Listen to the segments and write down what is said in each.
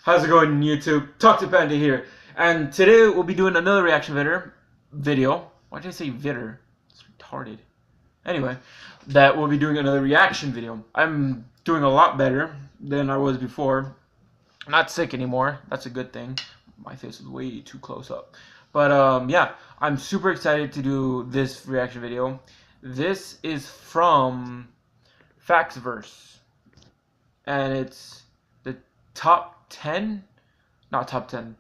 How's it going, YouTube? Talk to Panda here, and today we'll be doing another reaction video. Why did I say vitter? It's retarded. Anyway, that we'll be doing another reaction video. I'm doing a lot better than I was before. I'm not sick anymore. That's a good thing. My face is way too close up. But yeah, I'm super excited to do this reaction video. This is from Faxverse, and it's the top 10, not top 10.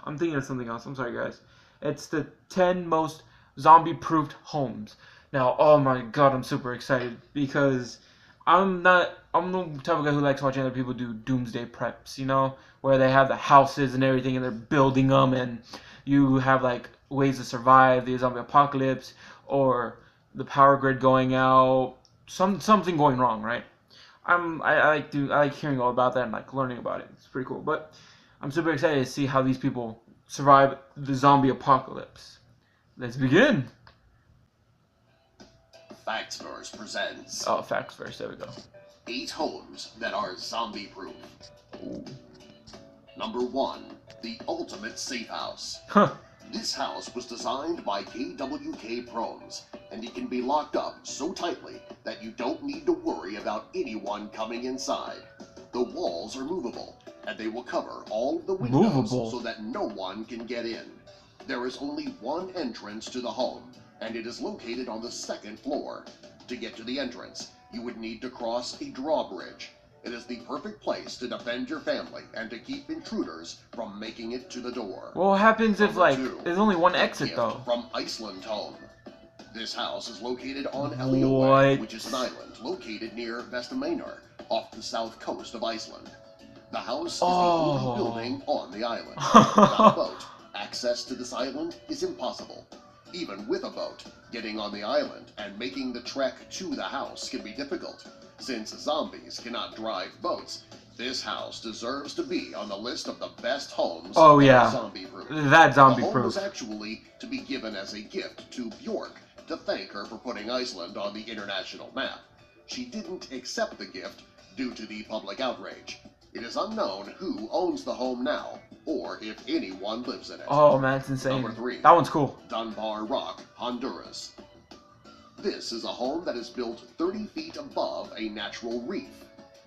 I'm thinking of something else. I'm sorry, guys. It's the 10 most zombie-proofed homes. Now, oh my god, I'm super excited because I'm the type of guy who likes watching other people do doomsday preps, you know, where they have the houses and everything and they're building them, and you have like ways to survive the zombie apocalypse or the power grid going out, something going wrong, right? I like hearing all about that and like learning about it. It's pretty cool. But I'm super excited to see how these people survive the zombie apocalypse. Let's begin. Faxverse presents Oh, Faxverse, there we go. 8 homes that are zombie-proof. Number 1, the ultimate safe house. Huh. This house was designed by KWK Prones, and it can be locked up so tightly that you don't need to worry about anyone coming inside. The walls are movable, and they will cover all of the windows so that no one can get in. There is only one entrance to the home, and it is located on the 2nd floor. To get to the entrance, you would need to cross a drawbridge. It is the perfect place to defend your family and to keep intruders from making it to the door. Well, what happens if, like, Number 2, there's only one exit, though? From Iceland Home. This house is located on Eliaway, which is an island located near Vestmannaeyjar, off the south coast of Iceland. The house is the only building on the island. Without a boat, access to this island is impossible. Even with a boat, getting on the island and making the trek to the house can be difficult. Since zombies cannot drive boats, this house deserves to be on the list of the best homes zombie-proof. That zombie-proof. The home was actually to be given as a gift to Bjork to thank her for putting Iceland on the international map. She didn't accept the gift due to the public outrage. It is unknown who owns the home now, or if anyone lives in it. Oh man, it's insane. Number 3. That one's cool. Dunbar Rock, Honduras. This is a home that is built 30 feet above a natural reef.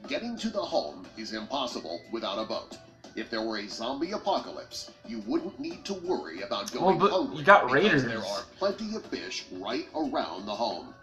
Getting to the home is impossible without a boat. If there were a zombie apocalypse, you wouldn't need to worry about going hungry. You got raiders. There are plenty of fish right around the home.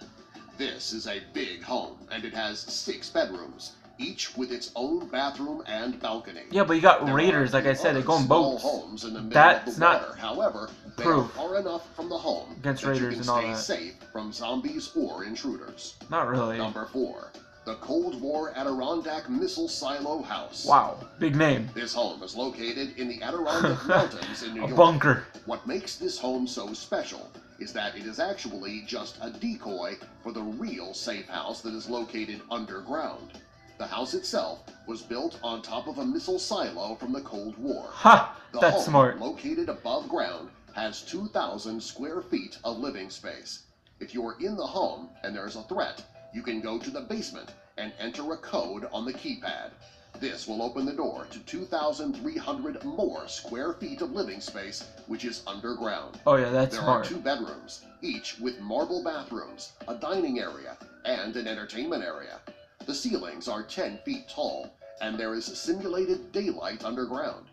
This is a big home, and it has 6 bedrooms, each with its own bathroom and balcony. Yeah, but you got raiders, like I said, they go in boats. Homes in the middle That's of the not water. However, they proof. are far enough from the home Against that raiders you and can all stay that. safe from zombies or intruders. Not really. Number 4, the Cold War Adirondack Missile Silo House. Wow, big name. This home is located in the Adirondack Mountains in New York. A bunker. What makes this home so special is that it is actually just a decoy for the real safe house that is located underground. The house itself was built on top of a missile silo from the Cold War. Ha! The That's home, smart. located above ground, has 2,000 square feet of living space. If you're in the home and there's a threat, you can go to the basement and enter a code on the keypad. This will open the door to 2,300 more square feet of living space, which is underground. Oh yeah, that's smart. There are 2 bedrooms, each with marble bathrooms, a dining area, and an entertainment area. The ceilings are 10 feet tall, and there is simulated daylight underground.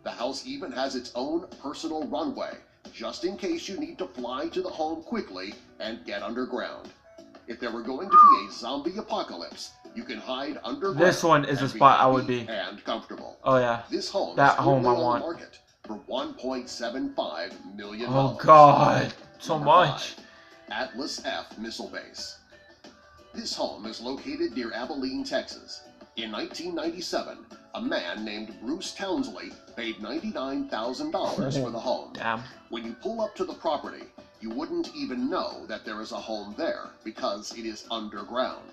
The house even has its own personal runway, just in case you need to fly to the home quickly and get underground. If there were going to be a zombie apocalypse, you can hide underground. This one is the spot I would be. And comfortable. Oh yeah. This home that is home I on the want. market for $1.75 million. Oh god, so Number much. 5, Atlas F Missile Base. This home is located near Abilene, Texas. In 1997, a man named Bruce Townsley paid $99,000 for the home. Damn. When you pull up to the property, you wouldn't even know that there is a home there because it is underground.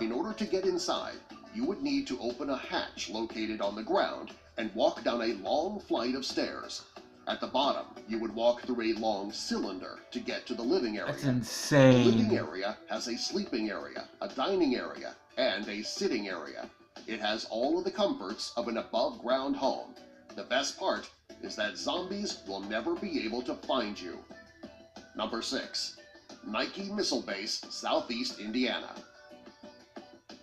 In order to get inside, you would need to open a hatch located on the ground and walk down a long flight of stairs. At the bottom, you would walk through a long cylinder to get to the living area. That's insane. The living area has a sleeping area, a dining area, and a sitting area. It has all of the comforts of an above-ground home. The best part is that zombies will never be able to find you. Number 6. Nike Missile Base, Southeast Indiana.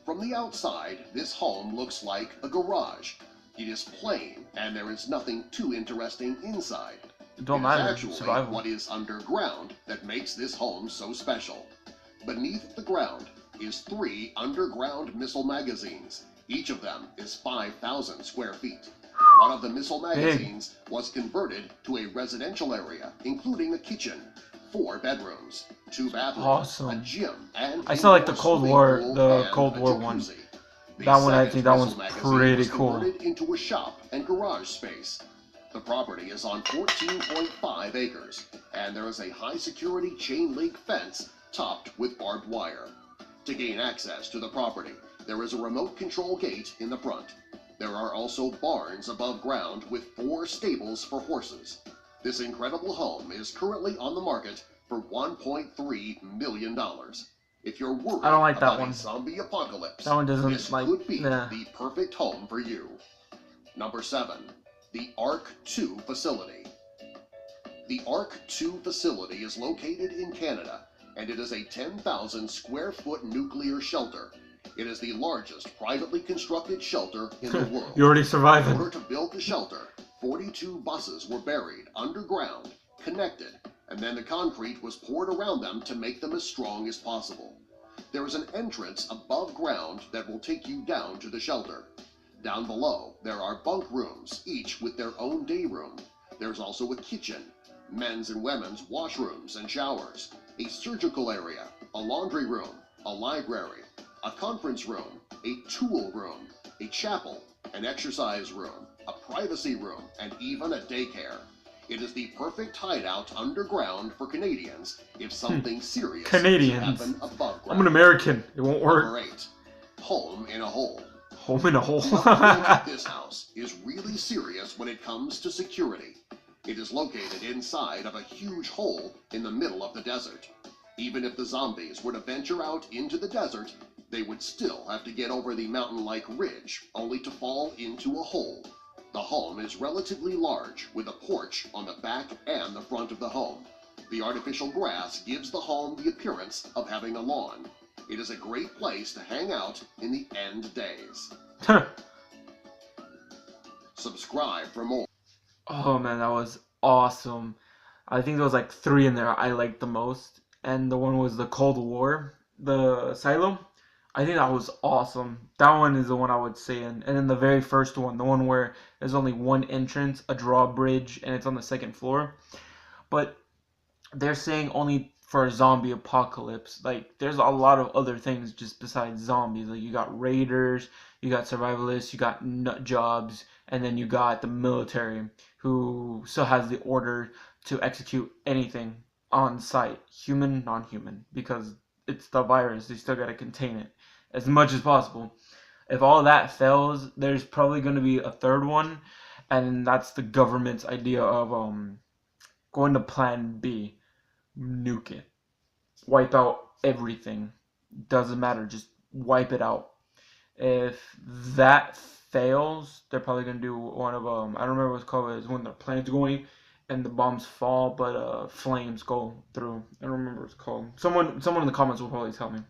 From the outside, this home looks like a garage. It is plain, and there is nothing too interesting inside. It don't It is matter. actually Survival. what is underground that makes this home so special. Beneath the ground is 3 underground missile magazines. Each of them is 5,000 square feet. One of the missile magazines was converted to a residential area, including a kitchen, 4 bedrooms, 2 bathrooms, Awesome. a gym, and I saw like the indoor Cold swimming War, pool the and Cold a War one. jacuzzi. The That one, I second think that one's missile magazine pretty was cool. converted into a shop and garage space. The property is on 14.5 acres, and there is a high-security chain-link fence topped with barbed wire. To gain access to the property, there is a remote control gate in the front. There are also barns above ground with 4 stables for horses. This incredible home is currently on the market for $1.3 million. If you're worried I don't like that about one. a zombie apocalypse, That one doesn't, this like, could be nah. the perfect home for you. Number 7. The Ark 2 Facility. The Ark 2 facility is located in Canada, and it is a 10,000 square foot nuclear shelter. It is the largest privately constructed shelter in the world. You already In surviving. order to build the shelter, 42 buses were buried underground, connected, and then the concrete was poured around them to make them as strong as possible. There is an entrance above ground that will take you down to the shelter. Down below, there are bunk rooms, each with their own day room. There's also a kitchen, men's and women's washrooms and showers, a surgical area, a laundry room, a library, a conference room, a tool room, a chapel, an exercise room, a privacy room, and even a daycare. It is the perfect hideout underground for Canadians if something serious Canadians. should happen above ground. I'm an American. It won't work. Number 8. Home in a hole. Home in a hole. The upgrade of this house is really serious when it comes to security. It is located inside of a huge hole in the middle of the desert. Even if the zombies were to venture out into the desert, they would still have to get over the mountain-like ridge, only to fall into a hole. The home is relatively large, with a porch on the back and the front of the home. The artificial grass gives the home the appearance of having a lawn. It is a great place to hang out in the end days. Subscribe for more. Oh man, that was awesome. I think there was like 3 in there I liked the most. And the one was the Cold War, the Asylum. I think that was awesome. That one is the one I would say. And then the very first one, the one where there's only one entrance, a drawbridge, and it's on the 2nd floor. But they're saying only for a zombie apocalypse. Like, there's a lot of other things just besides zombies. Like, you got raiders, you got survivalists, you got nut jobs, and then you got the military who still has the order to execute anything on site, human, non-human, because it's the virus. They still got to contain it as much as possible. If all that fails, there's probably going to be a 3rd one, and that's the government's idea of going to Plan B. Nuke it. Wipe out everything. Doesn't matter. Just wipe it out. If that fails, they're probably gonna do one of I don't remember what it's called. It's when the plane's going and the bombs fall, but flames go through. I don't remember what it's called. Someone in the comments will probably tell me.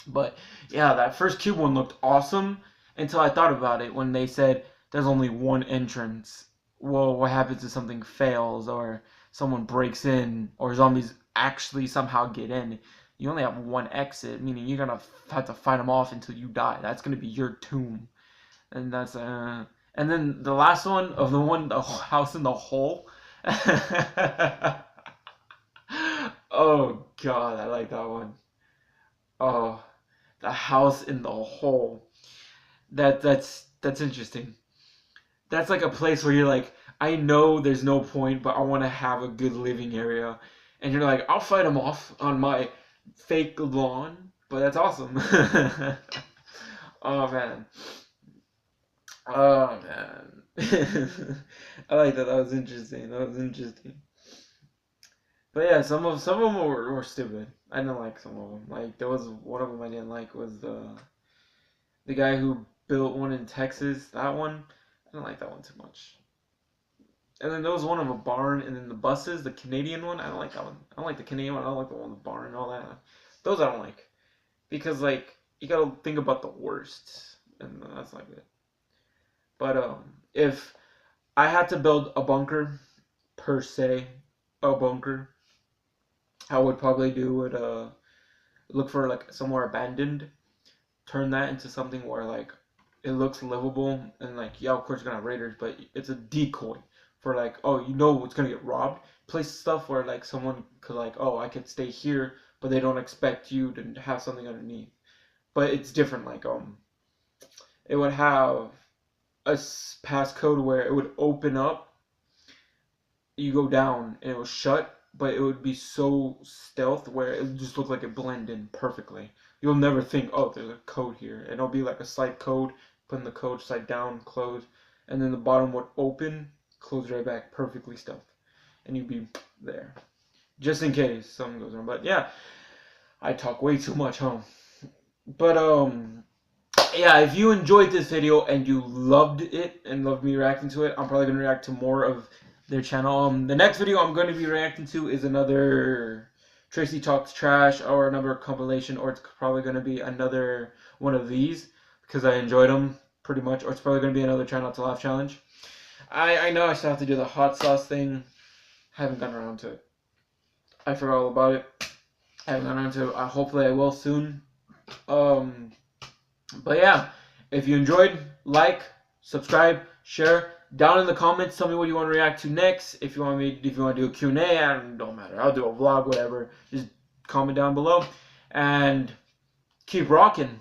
But yeah, that first cube one looked awesome until I thought about it when they said there's only one entrance. Well, what happens if something fails or someone breaks in or zombies actually somehow get in? You only have one exit, meaning you're gonna have to fight them off until you die. That's gonna be your tomb, and that's and then the last one of the house in the hole. Oh god, I like that one. Oh, the house in the hole. That's interesting. That's like a place where you're like, I know there's no point, but I want to have a good living area. And you're like, I'll fight them off on my fake lawn. But that's awesome. Oh, man. Oh, man. I like that. That was interesting. But yeah, some of them were stupid. I didn't like some of them. Like, there was one of them I didn't like was the guy who built one in Texas. That one, I don't like that one too much. And then there was one of a barn, and then the buses, the Canadian one, I don't like that one. I don't like the Canadian one. I don't like the one with the barn and all that. Those I don't like. Because, like, you gotta think about the worst. And that's not good. But, if I had to build a bunker, per se, a bunker, I would probably look for, like, somewhere abandoned. Turn that into something where, like, it looks livable. And, like, yeah, of course you're gonna have raiders, but it's a decoy. For like, oh, you know it's gonna get robbed. Place stuff where like someone could like, oh, I could stay here, but they don't expect you to have something underneath. But it's different. Like it would have a passcode where it would open up. You go down and it was shut, but it would be so stealth where it would just look like it blended in perfectly. You'll never think, oh, there's a code here, and it'll be like a side code, putting the code side down, close, and then the bottom would open. Close right back, perfectly stuffed, and you'd be there, just in case something goes wrong. But yeah, I talk way too much, huh? But yeah, if you enjoyed this video and you loved it and loved me reacting to it, I'm probably gonna react to more of their channel. The next video I'm gonna be reacting to is another Tracy Talks Trash or another compilation, or it's probably gonna be another one of these because I enjoyed them pretty much, or it's probably gonna be another Try Not to Laugh challenge. I know I still have to do the hot sauce thing. Haven't gotten around to it. I forgot all about it. Haven't gotten around to it. Hopefully I will soon. But yeah, if you enjoyed, like, subscribe, share. Down in the comments, tell me what you want to react to next. If you want to do a Q&A, don't matter. I'll do a vlog, whatever. Just comment down below and keep rocking.